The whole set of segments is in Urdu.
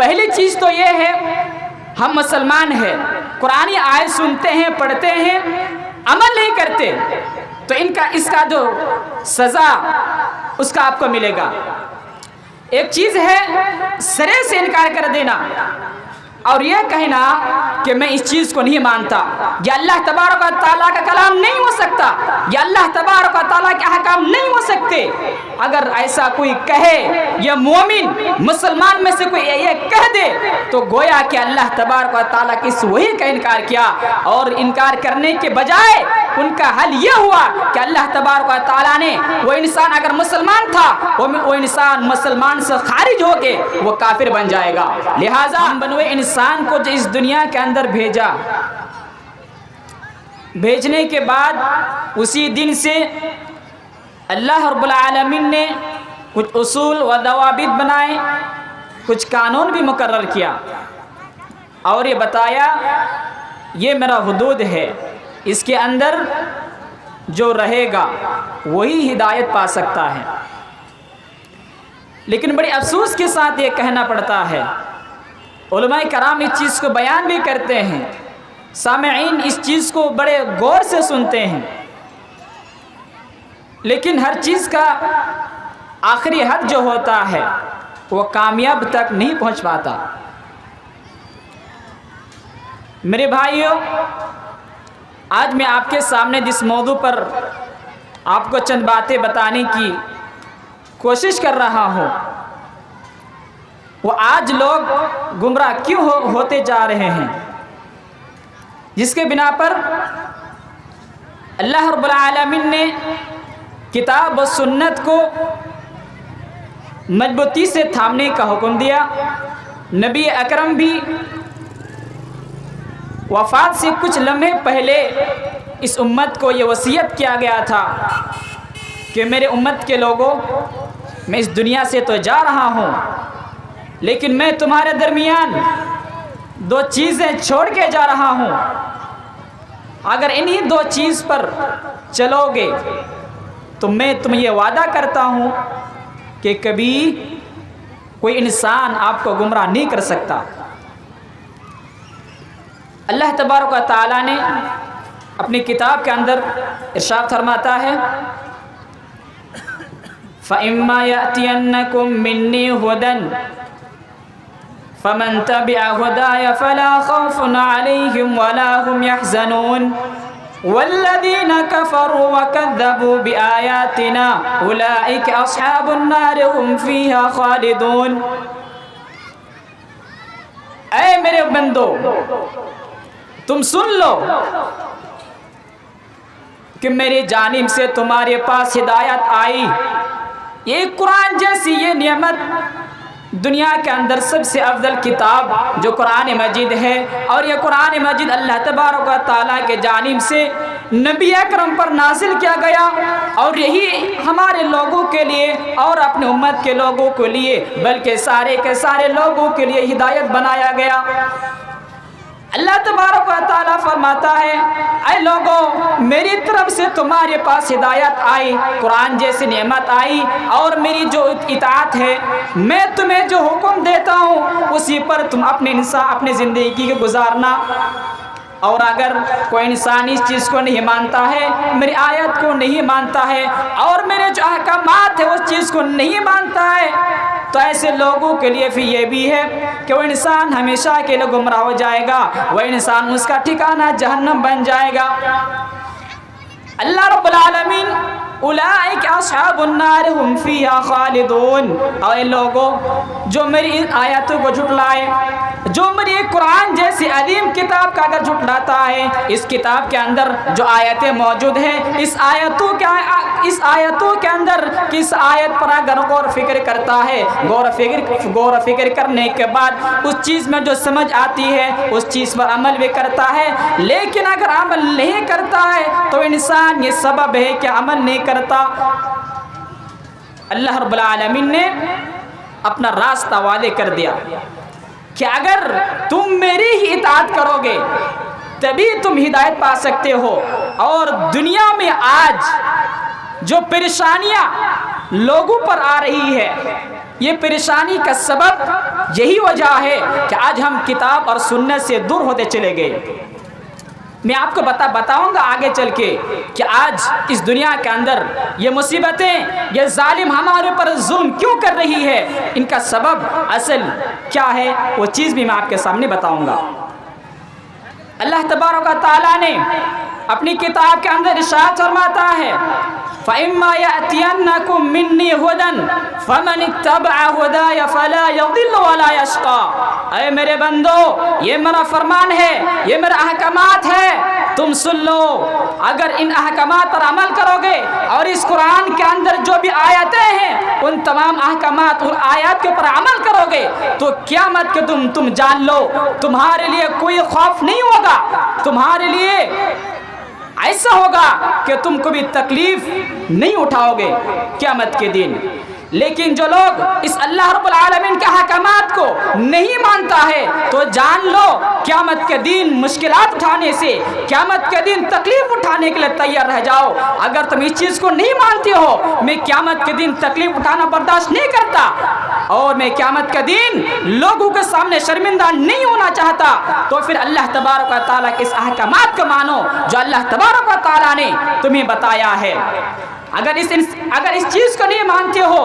پہلی چیز تو یہ ہے ہم مسلمان ہیں، قرآنی آیت سنتے ہیں، پڑھتے ہیں، عمل نہیں کرتے، تو اس کا جو سزا اس کا آپ کو ملے گا۔ ایک چیز ہے سرے سے انکار کر دینا اور یہ کہنا کہ میں اس چیز کو نہیں مانتا، یہ اللہ تبارک و تعالیٰ کا کلام نہیں ہو سکتا، یہ اللہ تبارک و تعالیٰ کے احکام نہیں ہو سکتے۔ اگر ایسا کوئی کہے، یہ مومن مسلمان میں سے کوئی یہ کہہ دے، تو گویا کہ اللہ تبارک و تعالیٰ کی اس وحی کا انکار کیا، اور انکار کرنے کے بجائے ان کا حل یہ ہوا کہ اللہ تبارک و تعالیٰ نے وہ انسان اگر مسلمان تھا، وہ انسان مسلمان سے خارج ہو کے وہ کافر بن جائے گا۔ لہٰذا ہم بنوے انسان کو جو اس دنیا کے اندر بھیجا، بھیجنے کے بعد اسی دن سے اللہ رب العالمین نے کچھ اصول و ضوابط بنائے، کچھ قانون بھی مقرر کیا، اور یہ بتایا یہ میرا حدود ہے، اس کے اندر جو رہے گا وہی ہدایت پا سکتا ہے۔ لیکن بڑے افسوس کے ساتھ یہ کہنا پڑتا ہے، علماء کرام اس چیز کو بیان بھی کرتے ہیں، سامعین اس چیز کو بڑے غور سے سنتے ہیں، لیکن ہر چیز کا آخری حد جو ہوتا ہے وہ کامیاب تک نہیں پہنچ پاتا۔ میرے بھائیوں، آج میں آپ کے سامنے جس موضوع پر آپ کو چند باتیں بتانے کی کوشش کر رہا ہوں، وہ آج لوگ گمراہ کیوں ہوتے جا رہے ہیں، جس کے بنا پر اللہ رب العالمین نے کتاب و سنت کو مضبوطی سے تھامنے کا حکم دیا۔ نبی اکرم بھی وفات سے کچھ لمحے پہلے اس امت کو یہ وصیت کیا گیا تھا کہ میرے امت کے لوگوں، میں اس دنیا سے تو جا رہا ہوں، لیکن میں تمہارے درمیان دو چیزیں چھوڑ کے جا رہا ہوں، اگر انہی دو چیز پر چلو گے تو میں تمہیں یہ وعدہ کرتا ہوں کہ کبھی کوئی انسان آپ کو گمراہ نہیں کر سکتا۔ اللہ تبارک و تعالیٰ نے اپنی کتاب کے اندر ارشاد فرماتا ہے، فَإِمَّا يَأْتِيَنَّكُم مِّنِّي هُدًى فَمَن تَبِعَ هُدَايَ فَلَا خَوْفٌ عَلَيْهِمْ وَلَا هُمْ يَحْزَنُونَ وَالَّذِينَ كَفَرُوا وَكَذَّبُوا بِآيَاتِنَا أُولَئِكَ أَصْحَابُ النَّارِ هُمْ فِيهَا خَالِدُونَ۔ اے میرے بندو، تم سن لو کہ میری جانب سے تمہارے پاس ہدایت آئی، یہ قرآن جیسی یہ نعمت، دنیا کے اندر سب سے افضل کتاب جو قرآن مجید ہے، اور یہ قرآن مجید اللہ تبارک و تعالیٰ کے جانب سے نبی اکرم پر نازل کیا گیا، اور یہی ہمارے لوگوں کے لیے اور اپنے امت کے لوگوں کے لیے بلکہ سارے کے سارے لوگوں کے لیے ہدایت بنایا گیا۔ اللہ تبارک و تعالیٰ فرماتا ہے، اے لوگوں، میری طرف سے تمہارے پاس ہدایت آئی، قرآن جیسی نعمت آئی، اور میری جو اطاعت ہے، میں تمہیں جو حکم دیتا ہوں اسی پر تم اپنی زندگی کو گزارنا۔ اور اگر کوئی انسان اس چیز کو نہیں مانتا ہے، میری آیت کو نہیں مانتا ہے، اور میرے جو احکامات ہیں اس چیز کو نہیں مانتا ہے، تو ایسے لوگوں کے لیے پھر یہ بھی ہے کہ وہ انسان ہمیشہ کے لیے گمراہ ہو جائے گا، وہ انسان اس کا ٹھکانہ جہنم بن جائے گا۔ اللہ رب العالمین اولئک اصحاب النار ہم فیہا خالدون، اور ان لوگوں جو میری ان آیاتوں کو جھٹلائے، جو میری قرآن جیسی عظیم کتاب کا اگر جھٹلاتا ہے، اس کتاب کے اندر جو آیتیں موجود ہیں، اس آیتوں کے اندر کس آیت پر اگر غور فکر کرتا ہے، غور فکر کرنے کے بعد اس چیز میں جو سمجھ آتی ہے اس چیز پر عمل بھی کرتا ہے، لیکن اگر عمل نہیں کرتا ہے تو انسان یہ سبب ہے کہ عمل نہیں کرتا۔ اللہ رب العالمین نے اپنا راستہ واضح کر دیا کہ اگر تم میری ہی اطاعت کرو گے تبھی تم ہدایت پا سکتے ہو۔ اور دنیا میں آج جو پریشانیاں لوگوں پر آ رہی ہے، یہ پریشانی کا سبب یہی وجہ ہے کہ آج ہم کتاب اور سنت سے دور ہوتے چلے گئے۔ میں آپ کو بتاؤں گا آگے چل کے کہ آج اس دنیا کے اندر یہ مصیبتیں، یہ ظالم ہمارے پر ظلم کیوں کر رہی ہے، ان کا سبب اصل کیا ہے، وہ چیز بھی میں آپ کے سامنے بتاؤں گا۔ اللہ تبارک و تعالیٰ نے اپنی کتاب کے اندر ارشاد فرماتا ہے فَإِمَّا يَأْتِيَنَّكُم مِّنِّي هُدًى فَمَنِ اتَّبَعَ هُدَايَ فَلَا يَضِلُّ وَلَا يَشْقَىٰ۔ اے میرے بندو، یہ میرا فرمان ہے، یہ میرا احکامات ہے، تم سن لو۔ اگر ان احکامات پر عمل کرو گے اور اس قرآن کے اندر جو بھی آیتیں ہیں ان تمام احکامات اور آیات کے اوپر عمل کرو گے تو قیامت کے تم جان لو تمہارے لیے کوئی خوف نہیں ہوگا، تمہارے لیے ایسا ہوگا کہ تم کو بھی تکلیف نہیں اٹھاؤ گے قیامت کے دن۔ لیکن جو لوگ اس اللہ رب العالمین کے احکامات کو نہیں مانتا ہے تو جان لو قیامت کے دن مشکلات اٹھانے سے، قیامت کے دن تکلیف اٹھانے کے لیے تیار رہ جاؤ۔ اگر تم اس چیز کو نہیں مانتے ہو میں قیامت کے دن تکلیف اٹھانا برداشت نہیں کرتا اور میں قیامت کے دن لوگوں کے سامنے شرمندہ نہیں ہونا چاہتا، تو پھر اللہ تبارک و تعالیٰ کے اس احکامات کو مانو جو اللہ تبارک و تعالیٰ نے تمہیں بتایا ہے۔ اگر اس چیز کو نہیں مانتے ہو،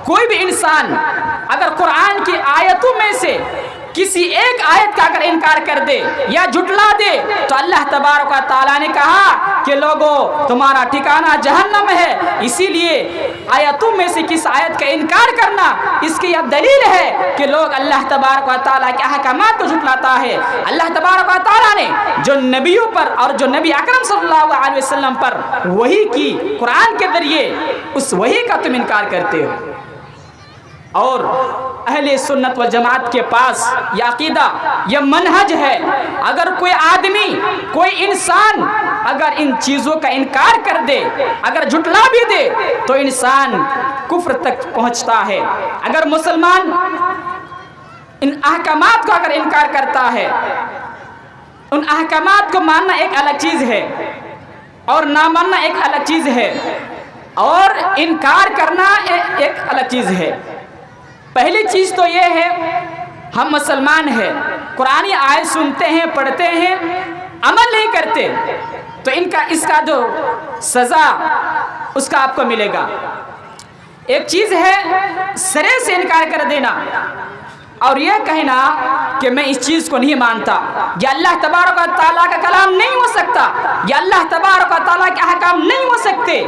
کوئی بھی انسان اگر قرآن کی آیتوں میں سے کسی ایک آیت کا اگر انکار کر دے یا جھٹلا دے تو اللہ تبارک و تعالیٰ نے کہا کہ لوگوں تمہارا ٹھکانہ جہنم ہے۔ اسی لیے آیتوں میں سے کس آیت کا انکار کرنا اس کی یہ دلیل ہے کہ لوگ اللہ تبارک و تعالیٰ کے احکامات کو جھٹلاتا ہے۔ اللہ تبارک و تعالیٰ نے جو نبیوں پر اور جو نبی اکرم صلی اللہ علیہ وسلم پر وحی کی قرآن کے ذریعے اس وحی کا تم انکار کرتے ہو، اور اہل سنت والجماعت کے پاس یہ عقیدہ، یہ منہج ہے، اگر کوئی آدمی، کوئی انسان اگر ان چیزوں کا انکار کر دے، اگر جھٹلا بھی دے تو انسان کفر تک پہنچتا ہے۔ اگر مسلمان ان احکامات کو اگر انکار کرتا ہے، ان احکامات کو ماننا ایک الگ چیز ہے اور نہ ماننا ایک الگ چیز ہے، اور انکار کرنا ایک الگ چیز ہے۔ پہلی چیز تو یہ ہے ہم مسلمان ہیں، قرآنی آیت سنتے ہیں، پڑھتے ہیں، عمل نہیں کرتے تو اس کا جو سزا اس کا آپ کو ملے گا۔ ایک چیز ہے سرے سے انکار کر دینا اور یہ کہنا کہ میں اس چیز کو نہیں مانتا، یہ اللہ تبارک و تعالیٰ کا کلام نہیں ہو سکتا، یہ اللہ تبارک و تعالیٰ کے احکام نہیں ہو سکتے۔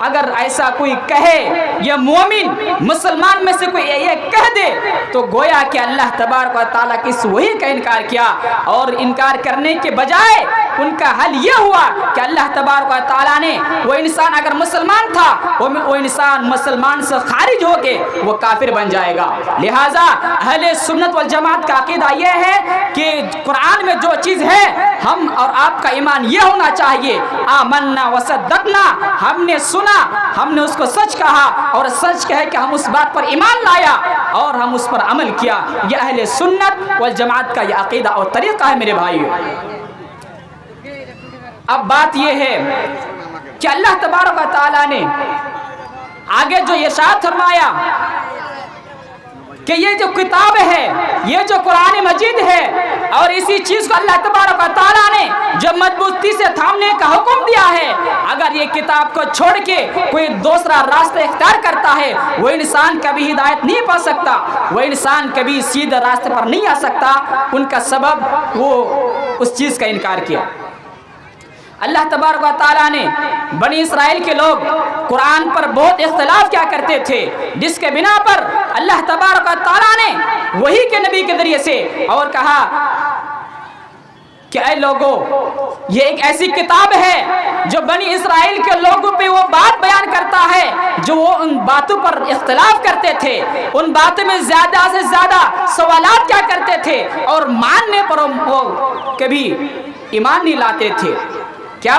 اگر ایسا کوئی کہے، یہ مومن مسلمان میں سے کوئی یہ کہہ دے تو گویا کہ اللہ تبارک و تعالیٰ کی اس وحی کا انکار کیا، اور انکار کرنے کے بجائے ان کا حل یہ ہوا کہ اللہ تبارک و تعالیٰ نے وہ انسان اگر مسلمان تھا وہ انسان مسلمان سے خارج ہو کے وہ کافر بن جائے گا۔ لہٰذا اہل سنت والجماعت کا عقیدہ یہ ہے کہ قرآن میں جو چیز ہے ہم اور آپ کا ایمان یہ ہونا چاہیے آمنا وصدقنا، ہم نے سنا، ہم نے اس کو سچ کہا اور سچ کہے کہ ہم اس بات پر ایمان لایا اور ہم اس پر عمل کیا۔ یہ اہل سنت والجماعت کا یہ عقیدہ اور طریقہ ہے میرے بھائیو۔ اب بات یہ ہے کہ اللہ تبارک و تعالیٰ نے آگے جو ارشاد فرمایا کہ یہ جو کتاب ہے، یہ جو قرآن مجید ہے، اور اسی چیز کو اللہ تبارک و تعالیٰ نے جو مضبوطی سے تھامنے کا حکم دیا ہے، اگر یہ کتاب کو چھوڑ کے کوئی دوسرا راستہ اختیار کرتا ہے وہ انسان کبھی ہدایت نہیں پا سکتا، وہ انسان کبھی سیدھے راستے پر نہیں آ سکتا۔ ان کا سبب وہ اس چیز کا انکار کیا۔ اللہ تبارک و تعالیٰ نے بنی اسرائیل کے لوگ قرآن پر بہت اختلاف کیا کرتے تھے، جس کے بنا پر اللہ تبارک و تعالیٰ نے وحی کے نبی کے ذریعے سے اور کہا کہ اے لوگوں، یہ ایک ایسی کتاب ہے جو بنی اسرائیل کے لوگوں پہ وہ بات بیان کرتا ہے جو وہ ان باتوں پر اختلاف کرتے تھے، ان باتوں میں زیادہ سے زیادہ سوالات کیا کرتے تھے اور ماننے پر وہ کبھی ایمان نہیں لاتے تھے۔ کیا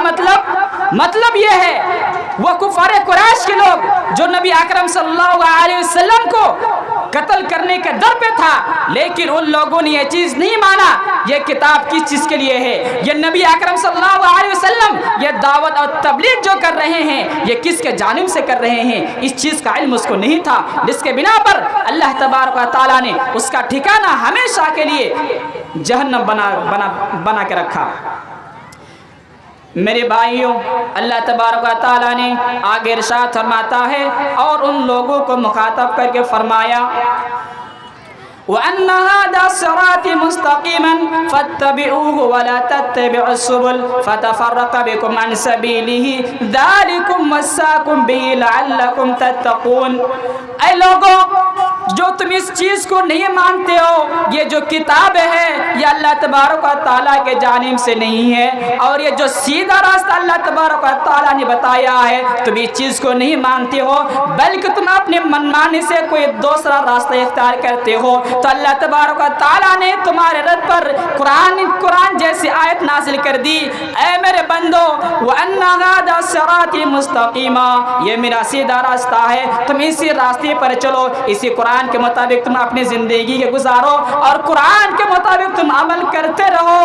مطلب یہ ہے وہ کفار قریش کے لوگ جو نبی اکرم صلی اللہ علیہ وسلم کو قتل کرنے کے در پہ تھا، لیکن ان لوگوں نے یہ چیز نہیں مانا یہ کتاب کس چیز کے لیے ہے، یہ نبی اکرم صلی اللہ علیہ وسلم یہ دعوت اور تبلیغ جو کر رہے ہیں یہ کس کے جانب سے کر رہے ہیں، اس چیز کا علم اس کو نہیں تھا، جس کے بنا پر اللہ تبارک و تعالیٰ نے اس کا ٹھکانہ ہمیشہ کے لیے جہنم بنا کے رکھا۔ میرے بھائیوں، اللہ تبارک و تعالیٰ نے آگے ارشاد فرماتا ہے اور ان لوگوں کو مخاطب کر کے فرمایا وَأَنَّ هَذَا صِرَاطِي مُسْتَقِيمًا فَاتَّبِعُوهُ وَلَا تَتَّبِعُوا السُّبُلَ فَتَفَرَّقَ بِكُمْ عَنْ سَبِيلِهِ ذَلِكُمْ وَصَّاكُمْ بِهِ لَعَلَّكُمْ تَتَّقُونَ۔ اے لوگوں جو تم اس چیز کو نہیں مانتے ہو، یہ جو کتاب ہے یہ اللہ تبارک و تعالیٰ کے جانب سے نہیں ہے، اور یہ جو سیدھا راستہ اللہ تبارک و تعالیٰ نے بتایا ہے تم اس چیز کو نہیں مانتے ہو، بلکہ تم اپنے منمانی سے کوئی دوسرا راستہ اختیار کرتے ہو، تو اللہ تبارک و تعالیٰ نے تمہارے رد پر قرآن جیسی آیت نازل کر دی، اے میرے بندو وَأَنَّ هَذَا صِرَاطِي مُسْتَقِيمًا، یہ میرا سیدھا راستہ ہے، تم اسی راستے پر چلو، اسی قرآن کے مطابق تم اپنی زندگی کے گزارو اور قرآن کے مطابق تم عمل کرتے رہو۔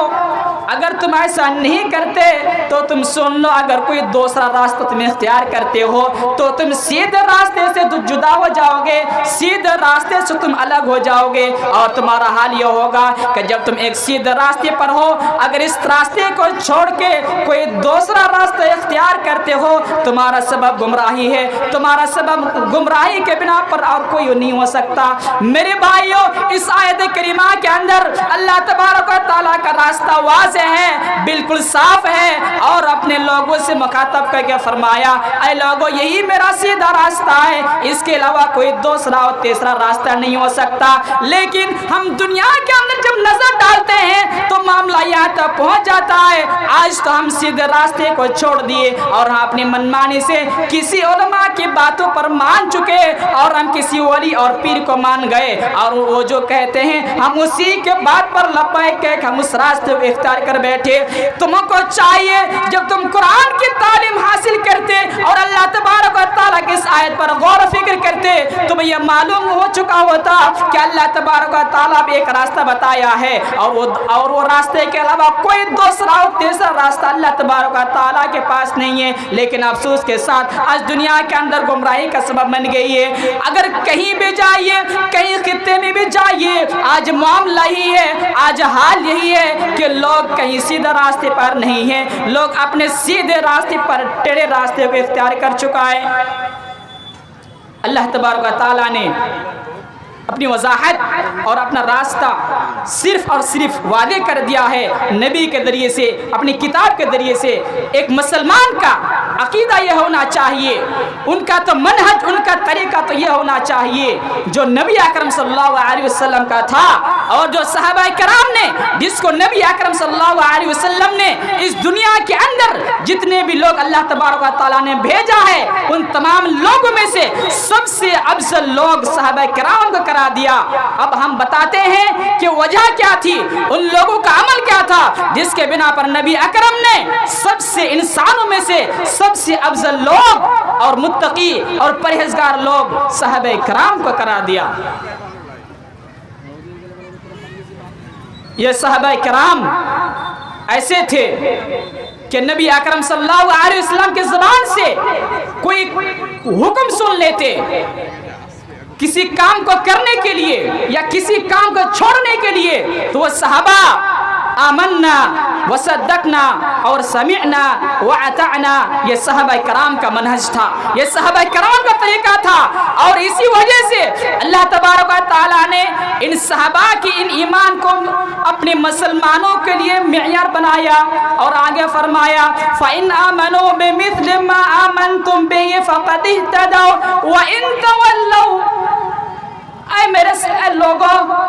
اگر تم ایسا نہیں کرتے تو تم سن لو، اگر کوئی دوسرا راستہ تم اختیار کرتے ہو تو تم سیدھے راستے سے جدا ہو جاؤ گے، سیدھے راستے سے تم الگ ہو جاؤ گے، اور تمہارا حال یہ ہوگا کہ جب تم ایک سیدھے راستے پر ہو، اگر اس راستے کو چھوڑ کے کوئی دوسرا راستہ اختیار کرتے ہو تمہارا سبب گمراہی ہے، تمہارا سبب گمراہی کے بنا پر اور کوئی نہیں ہو سکتا۔ میرے بھائیوں، اس آیت کریمہ کے اندر اللہ تبارک و تعالیٰ کا راستہ واضح ہے، بالکل صاف ہے، اور اپنے لوگوں سے مخاطب کر کے فرمایا اے لوگوں یہی میرا سیدھا راستہ ہے، اس کے علاوہ کوئی دوسرا اور تیسرا راستہ نہیں ہو سکتا۔ لیکن ہم دنیا کے اندر جب نظر ڈالتے ہیں تو معاملہ یہاں تک پہنچ جاتا ہے، آج تو ہم سیدھے راستے کو چھوڑ دیے اور ہم اپنی منمانی سے کسی علماء کی باتوں پر مان چکے، اور ہم کسی ولی اور پیر کو مان گئے، اور وہ جو کہتے ہیں ہم اسی کے بات پر لبیک کہہ ہم اس راستے کو اختیار کر بیٹھے۔ تم کو چاہیے جب تم قرآن کی تعلیم حاصل کرتے اور اللہ تبارک و تعالیٰ کی اس آیت پر غور و فکر کرتے، تمہیں یہ معلوم ہو چکا ہوتا کہ اللہ تبارک و تعالیٰ بھی ایک راستہ بتایا ہے، اور وہ راستے کے علاوہ کوئی دوسرا اور تیسرا راستہ اللہ تبارک و تعالیٰ کے پاس نہیں ہے۔ لیکن افسوس کے ساتھ آج دنیا کے اندر گمراہی کا سبب بن گئی ہے۔ اگر کہیں بھی جائیے، کہیں خطے میں بھی جائیے، آج معاملہ ہی ہے، آج حال یہی ہے کہ لوگ کہیں سیدھے راستے پر نہیں ہیں، لوگ اپنے سیدھے راستے پر ٹیڑھے راستے کو اختیار کر چکا ہے۔ اللہ تبارک و تعالیٰ نے اپنی وضاحت اور اپنا راستہ صرف اور صرف واضح کر دیا ہے نبی کے ذریعے سے، اپنی کتاب کے ذریعے سے۔ ایک مسلمان کا عقیدہ یہ ہونا چاہیے، ان کا تو منہج، ان کا طریقہ تو یہ ہونا چاہیے جو نبی اکرم صلی اللہ علیہ وسلم کا تھا، اور جو صحابہ کرام نے، جس کو نبی اکرم صلی اللہ علیہ وسلم نے اس دنیا کے اندر جتنے بھی لوگ اللہ تبارک و تعالیٰ نے بھیجا ہے ان تمام لوگوں میں سے سب سے افضل لوگ صحابہ کرام کو کرا دیا۔ اب ہم بتاتے ہیں کہ وجہ کیا تھی، ان لوگوں کا عمل کیا تھا جس کے بنا پر نبی اکرم نے سب سے انسانوں میں سے سب سے افضل لوگ اور متقی اور پرہیزگار لوگ صحابہ کرام کو کرا دیا۔ یہ صحابہ کرام ایسے تھے کہ نبی اکرم صلی اللہ علیہ وسلم کی زبان سے کوئی حکم سن لیتے کسی کام کو کرنے کے لیے یا کسی کام کو چھوڑنے کے لیے، تو وہ صحابہ آمنا وصدقنا اور سمعنا واطعنا، یہ صحابہ کرام کا منہج تھا، یہ صحابہ کرام کا طریقہ تھا، اور اسی وجہ سے اللہ تبارک و تعالیٰ نے ان صحابہ کی ان ایمان کو اپنے مسلمانوں کے لیے معیار بنایا، اور آگے فرمایا فَإِنْ آمَنُوا بِمِثْلِ مَا آمَنْتُمْ بِهِ فَقَدِ اهْتَدَوْا وَإِنْ تَوَلَّوْا۔ اے میرے لوگوں،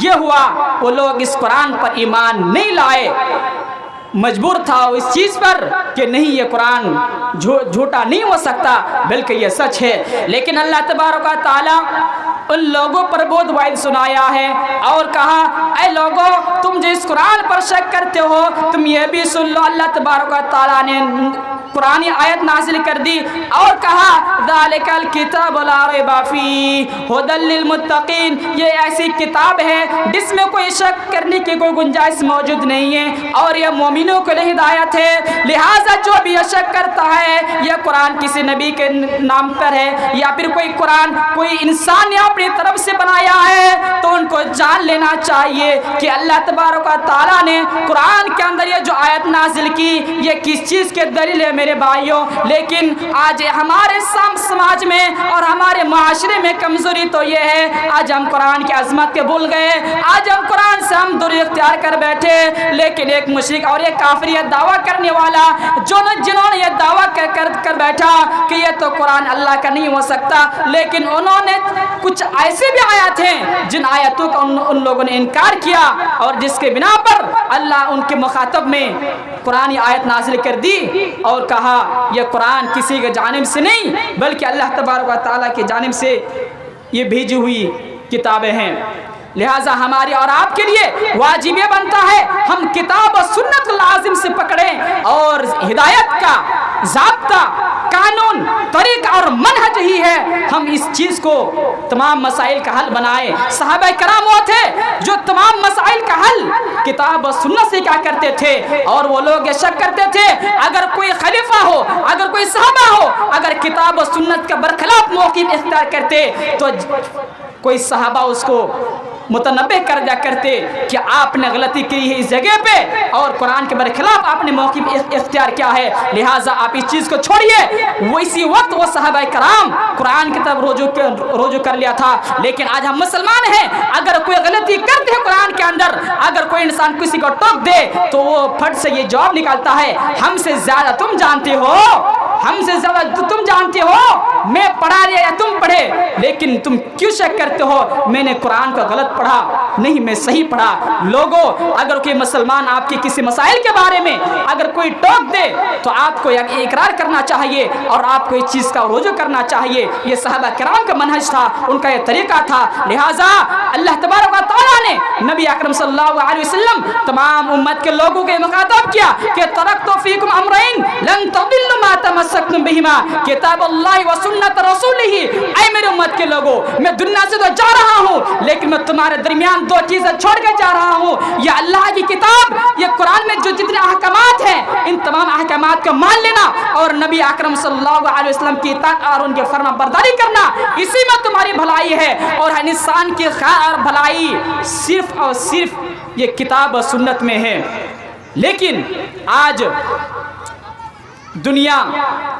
یہ ہوا وہ لوگ اس قرآن پر ایمان نہیں لائے، مجبور تھا اس چیز پر کہ نہیں یہ قرآن جھوٹا نہیں ہو سکتا بلکہ یہ سچ ہے۔ لیکن اللہ تبارک و تعالی ان لوگوں پر بہت وعید سنایا ہے اور کہا اے لوگو تم جو اس قرآن پر شک کرتے ہو تم یہ بھی سن لو، اللہ تبارک و تعالی نے قرآن آیت نازل کر دی اور کہا ذالک الکتاب لا ریب فیہ ھدی للمتقین، یہ ایسی کتاب ہے جس میں کوئی شک کرنے کی کوئی گنجائش موجود نہیں ہے اور یہ مومنوں کے لیے ہدایت ہے۔ لہٰذا جو بھی یہ شک کرتا ہے یہ قرآن کسی نبی کے نام پر ہے یا پھر کوئی قرآن کوئی انسان نے اپنی طرف سے بنایا ہے تو ان کو جان لینا چاہیے کہ اللہ تبارک و تعالیٰ نے قرآن کے اندر یہ جو آیت نازل کی یہ کس چیز کے دلیل ہے میرے بھائیوں۔ لیکن آج ہمارے سماج میں اور ہمارے معاشرے میں کمزوری تو یہ ہے آج ہم قرآن کی عظمت کے بھول گئے، آج ہم قرآن سے ہم دوری اختیار کر بیٹھے۔ لیکن ایک مشرک اور ایک کافر یہ دعویٰ کرنے والا جنہوں نے یہ دعویٰ کر بیٹھا کہ یہ تو قرآن اللہ کا نہیں ہو سکتا، لیکن انہوں نے کچھ ایسے بھی آیات ہیں جن آیاتوں کا ان لوگوں نے انکار کیا اور جس کے بنا پر اللہ ان کے مخاطب میں قرآن آیت نازل کر دی اور کہا یہ قرآن کسی کے جانب سے نہیں بلکہ اللہ تبارک و تعالیٰ کی جانب سے یہ بھیجی ہوئی کتابیں ہیں۔ لہٰذا ہماری اور آپ کے لیے واجب یہ بنتا ہے ہم کتاب و سنت لازم سے پکڑیں اور ہدایت کا ضابطہ قانون طریقہ اور منہج ہی ہے ہم اس چیز کو تمام مسائل کا حل بنائیں۔ صحابہ کرام وہ تھے جو تمام مسائل کا حل کتاب و سنت سے کیا کرتے تھے اور وہ لوگ یہ شک کرتے تھے اگر کوئی خلیفہ ہو اگر کوئی صحابہ ہو اگر کتاب و سنت کا برخلاف موقف اختیار کرتے تو کوئی صحابہ اس کو متنبہ کر دیا کرتے کہ آپ نے غلطی کی ہے اس جگہ پہ اور قرآن کے برخلاف آپ نے موقف اختیار کیا ہے، لہٰذا آپ اس چیز کو چھوڑیے۔ وہ اسی وقت وہ صحابہ کرام قرآن کی طرف رجوع کر لیا تھا۔ لیکن آج ہم مسلمان ہیں اگر کوئی غلطی کرتے ہیں قرآن کے اندر اگر کوئی انسان کسی کو ٹوک دے تو وہ پھٹ سے یہ جواب نکالتا ہے ہم سے زیادہ تم جانتے ہو، ہم سے زیادہ تم جانتے ہو، میں پڑھا لیا یا تم پڑھے، لیکن تم کیوں شک کرتے ہو میں نے قرآن کو غلط پڑھا نہیں میں صحیح پڑھا۔ لوگوں اگر کوئی مسلمان آپ کے کسی مسائل کے بارے میں اگر کوئی ٹوک دے تو آپ کو اقرار کرنا چاہیے اور آپ کو اس چیز کا رجوع کرنا چاہیے۔ یہ صحابہ کرام کا منہج تھا، ان کا یہ طریقہ تھا۔ لہٰذا اللہ تبارک و تعالیٰ نے نبی اکرم صلی اللہ علیہ وسلم تمام امت کے لوگوں کے مخاطب کیا کہ ترکت فیکم امرین لن تضلوا ما تمسکتم بہما کتاب اللہ و سنت رسولہ۔ اے میرے امت کے لوگوں میں دنیا سے تو جا رہا ہوں لیکن میں تمہارے درمیان دو چیزیں چھوڑ کے جا رہا ہوں، یہ اللہ کی کتاب، یہ قرآن میں جو جتنے احکامات ہیں ان تمام احکامات کو مان لینا اور نبی اکرم صلی اللہ علیہ وسلم کی اطاعت اور ان کے فرما برداری کرنا، اسی میں تمہاری بھلائی ہے۔ اور انسان کی خیر اور بھلائی صرف اور صرف یہ کتاب و سنت میں ہے۔ لیکن آج دنیا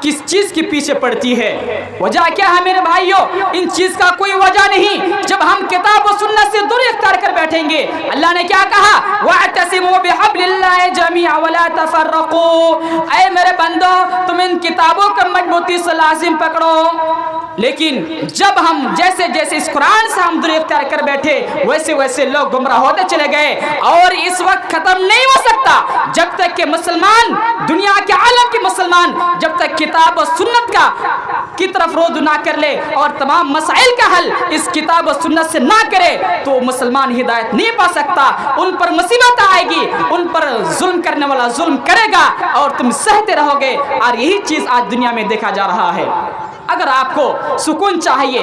کس چیز کے پیچھے پڑتی ہے؟ وجہ کیا ہے میرے بھائیوں؟ ان چیز کا کوئی وجہ نہیں۔ جب ہم کتاب و سنت سے دوری اختیار کر بیٹھیں گے اللہ نے کیا کہا وَاعْتَصِمُوا بِحَبْلِ اللَّهِ جَمِيعًا وَلَا تَفَرَّقُوا، اے میرے بندو تم ان کتابوں کو مضبوطی سے لازم پکڑو۔ لیکن جب ہم جیسے جیسے اس قرآن سے ہم دوری اختیار کر بیٹھے ویسے ویسے لوگ گمراہ ہوتے چلے گئے اور اس وقت ختم نہیں ہو سکتا جب تک کہ مسلمان دنیا کے عالم کے مسلمان جب تک کتاب و سنت کی طرف رجوع نہ کر لے اور تمام مسائل کا حل اس کتاب و سنت سے نہ کرے تو مسلمان ہدایت نہیں پا سکتا۔ ان پر مصیبت آئے گی، ان پر ظلم کرنے والا ظلم کرے گا اور تم سہتے رہو گے، اور یہی چیز آج دنیا میں دیکھا جا رہا ہے۔ اگر آپ کو سکون چاہیے،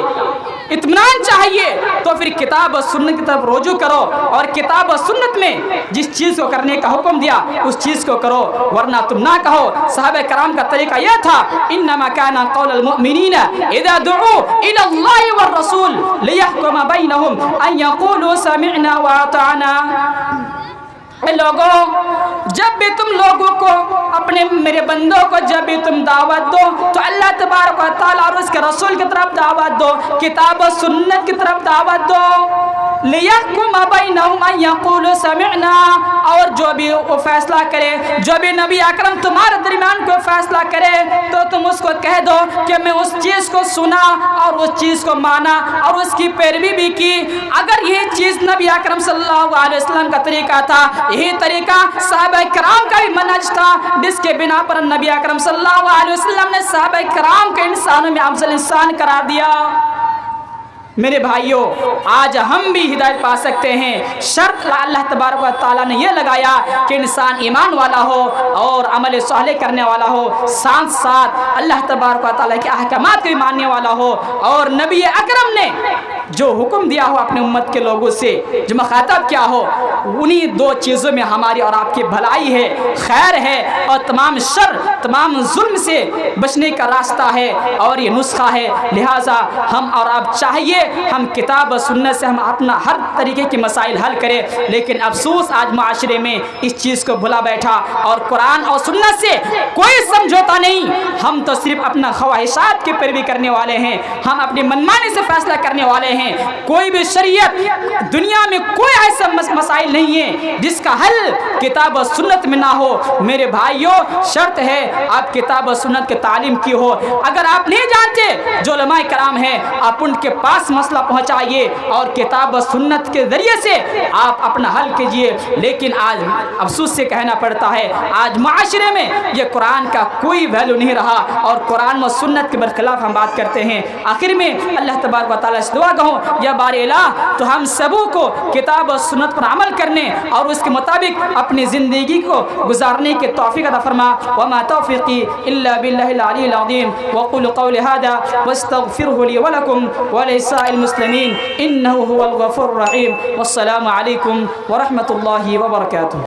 اطمینان چاہیے تو پھر کتاب و سنت کی طرف رجوع کرو اور کتاب و سنت میں جس چیز کو کرنے کا حکم دیا اس چیز کو کرو، ورنہ تم نہ کہو۔ صحابہ کرام کا طریقہ یہ تھا انما کان قول المؤمنین اذا دعوا الى اللہ والرسول لیحکم بینہم ان یقولوا سمعنا واطعنا۔ اے لوگوں جب بھی تم لوگوں کو اپنے میرے بندوں کو جب بھی تم دعوت دو تو اللہ تبارک و تعالیٰ اور اس کے رسول کی طرف دعوت دو، کتاب و سنت کی طرف دعوت دو۔ لِيَحْكُمَ بَيْنَهُمْ أَن يَقُولُوا سَمِعْنَا، اور جو بھی وہ فیصلہ کرے، جو بھی نبی اکرم تمہارے درمیان کوئی فیصلہ کرے تو تم اس کو کہہ دو کہ میں اس چیز کو سنا اور اس چیز کو مانا اور اس کی پیروی بھی کی۔ اگر یہ چیز نبی اکرم صلی اللہ علیہ وسلم کا طریقہ تھا، یہی طریقہ صحابہ کرام کا بھی منہج تھا، جس کے بنا پر نبی اکرم صلی اللہ علیہ وسلم نے صحابہ کرام کے انسانوں میں افضل انسان قرار دیا۔ میرے بھائیوں، آج ہم بھی ہدایت پا سکتے ہیں، شرط اللہ تبارک و تعالیٰ نے یہ لگایا کہ انسان ایمان والا ہو اور عمل صالح کرنے والا ہو، ساتھ ساتھ اللہ تبارک و تعالیٰ کے احکامات کو ماننے والا ہو، اور نبی اکرم نے جو حکم دیا ہو اپنے امت کے لوگوں سے، جو مخاطب کیا ہو، انہی دو چیزوں میں ہماری اور آپ کی بھلائی ہے، خیر ہے، اور تمام شر، تمام ظلم سے بچنے کا راستہ ہے اور یہ نسخہ ہے۔ لہٰذا ہم اور آپ چاہیے ہم کتاب و سنت سے ہم اپنا ہر طریقے کے مسائل حل کریں، لیکن افسوس آج معاشرے میں اس چیز کو بھلا بیٹھا، اور قرآن اور سنت سے کوئی سمجھوتا نہیں۔ ہم تو صرف اپنا خواہشات کی پیروی کرنے والے ہیں، ہم اپنی منمانی سے فیصلہ کرنے والے ہیں۔ کوئی بھی شریعت دنیا میں کوئی ایسا مسائل نہیں ہے جس کا حل کتاب و سنت میں نہ ہو۔ میرے بھائیوں، شرط ہے آپ کتاب و سنت کی تعلیم کی ہو۔ اگر آپ نہیں جانتے جو علماء کرام ہیں، آپ ان کے پاس مسئلہ پہنچائیے اور کتاب و سنت کے ذریعے سے آپ اپنا حل کیجئے۔ لیکن آج افسوس سے کہنا پڑتا ہے، آج معاشرے میں یہ قرآن کا کوئی ویلیو نہیں رہا، اور قرآن و سنت کے برخلاف ہم بات کرتے ہیں۔ آخر میں اللہ تبارک و تعالیٰ سے دعا کہوں، یا باری الہ تو ہم سبوں کو کتاب و سنت پر عمل کرنے اور اس کے مطابق اپنی زندگی کو گزارنے کی توفیق عطا فرما۔ وما توفیقی الا باللہ العلی العظیم، وقولوا قولی ھذا واستغفروہ لی ولکم ولسائر المسلمین انہ هو الغفور الرحیم۔ والسلام علیکم ورحمۃ اللہ وبرکاتہ۔